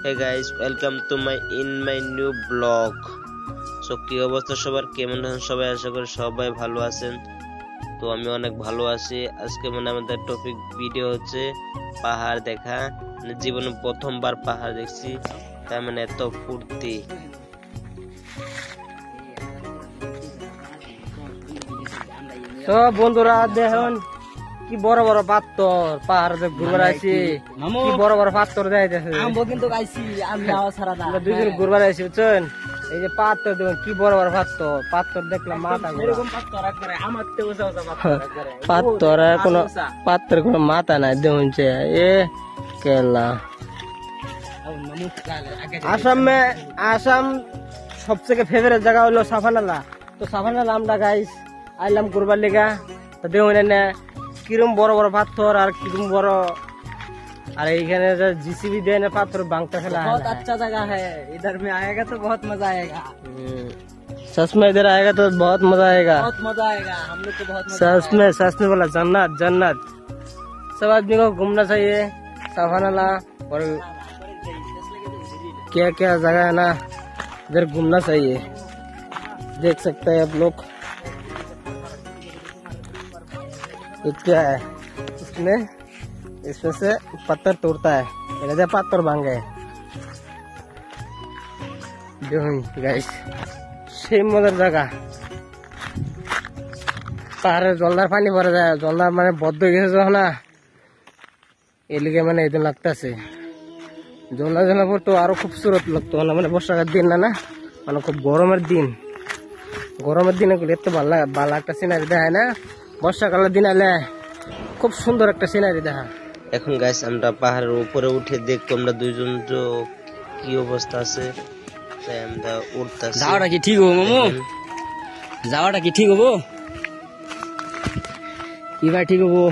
Hey guys, welcome to my new blog. So কি অবস্থা সবার, কেমন আছেন সবাই? আশা করি সবাই ভালো আছেন। তো আমি অনেক ভালো আছি। আজকে আমাদের টপিক ভিডিও হচ্ছে পাহাড় দেখা। জীবনে প্রথমবার পাহাড় দেখছি, তাই এত ফুর্তি। তো বন্ধুরা দেখুন কি বড় বড় পাথর পাহাড়ে ঘুরবার আইছি, কি বড় বড় পাথর দেখাইতেছে। আমরা দুজন ঘুরবার আইছি বুঝছেন। এই যে পাথর দেখুন কি বড় বড় পাথর, পাথর দেখলাম মাথা পাথর কোনো মাথা নাই দেখুন। এ কেলা আসাম সবথেকে ফেভারিট জায়গা হলো সাফানালা। তো সাফানালা আমরা গাইস আইলাম ঘুরবার লেগা। তো দেখুন এনে কিরম বড় বড় পাথর আর কিরম বড়, আর এইখানে जीसीबी देने पाथर बांगता फैला। बहुत अच्छा जगह है, इधर में आएगा तो बहुत मजा आएगा। सच में इधर आएगा तो बहुत मजा आएगा, बहुत मजा आएगा। हम लोग को बहुत सच में बोला जन्नत जन्नत। सब आदमी को घूमना चाहिए साफानाला, और क्या क्या जगह है ना इधर घूमना चाहिए। देख सकते हैं आप लोग ये क्या है, इसमें से पत्थर तोड़ता है, पत्थर भांगे गाइस। সেই মজার জায়গা, পাহাড়ে জলদার পানি পড়ে যায়, জলদার বদ্ধ হয়ে গেছে যখন না, এদিকে এদিন লাগতেছে জলদা জলা পড়তো আরো খুবসুরত লাগতো। বর্ষাকার দিন না খুব গরমের দিন, গরমের দিনে এত ভালো একটা সিনারি দেখায় না। বর্ষাকালের দিন আলে খুব সুন্দর একটা সিনারি দেখা। এখন গাইস আমরা পাহাড়ের উপরে উঠে দেখতো আমরা দুইজন কি অবস্থা আছে, তাই আমরা উঠতেছি। যাওয়াটা কি ঠিক হবো মামু? যাওয়াটা কি ঠিক হবো? কি ভাই ঠিক হবো?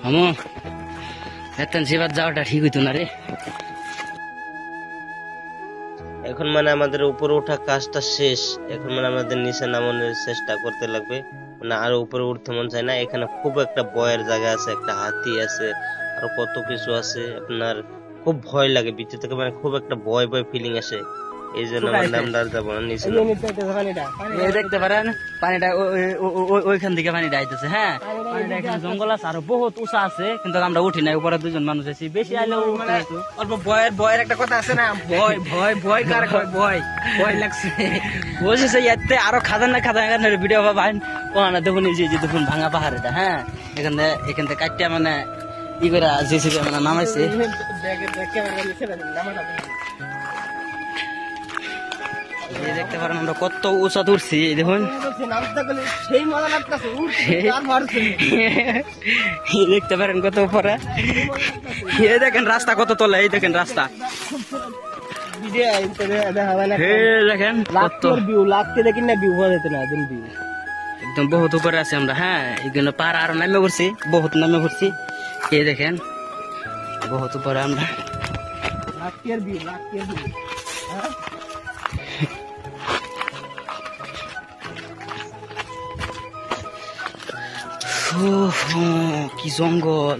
মামু এতন সেবার যাওয়াটা ঠিক হইতো না রে। এখন আমাদের উপরে ওঠা কাজটা শেষ। এখন আমাদের নিচে নামানোর চেষ্টা করতে লাগবে। আরো উপরে উঠতে মন চায় না। এখানে খুব একটা ভয়ের জায়গা আছে, একটা হাতি আছে, আরো কত কিছু আছে। আপনার খুব ভয় লাগে ভিতর থেকে, খুব একটা ভয় ভয় ফিলিং আসে। এই জন্য আমার নামটা যাবো না নিচে। দেখতে পারেন পানিটা ওইখান থেকে পানিটা আইতেছে। হ্যাঁ, পানিটা এখানে জঙ্গল আছে, আরো বহুত উঁচা আছে, কিন্তু আমরা উঠি নাই। উপরে দুজন মানুষ আছি, বেশি আইলেও অল্প ভয়ের একটা কথা আছে না, ভয় ভয় ভয় কার ভয় ভয় লাগছে বসেছে। ইয়াতে আরো খাদান ভিডিও পাবেন ওখানে দেখুন। এই যে দেখুন ভাঙা পাহাড় এটা। হ্যাঁ, এখান থেকে কাটতে ই করে জেসিবি নামাইছে। দেখতে পারেন আমরা কত উঁচা উঠছি, দেখুন দেখতে পারেন কত উপরে। দেখেন রাস্তা কত তলে, এই দেখেন রাস্তা, দেখেন একদম বহুত উপরে আছে আমরা। হ্যাঁ, এইগুলো পাহাড় আরো নামে ঘুরছি, বহুত নামে ঘুরছি। এই দেখেন বহুত উপরে আমরা। কি জঙ্গল।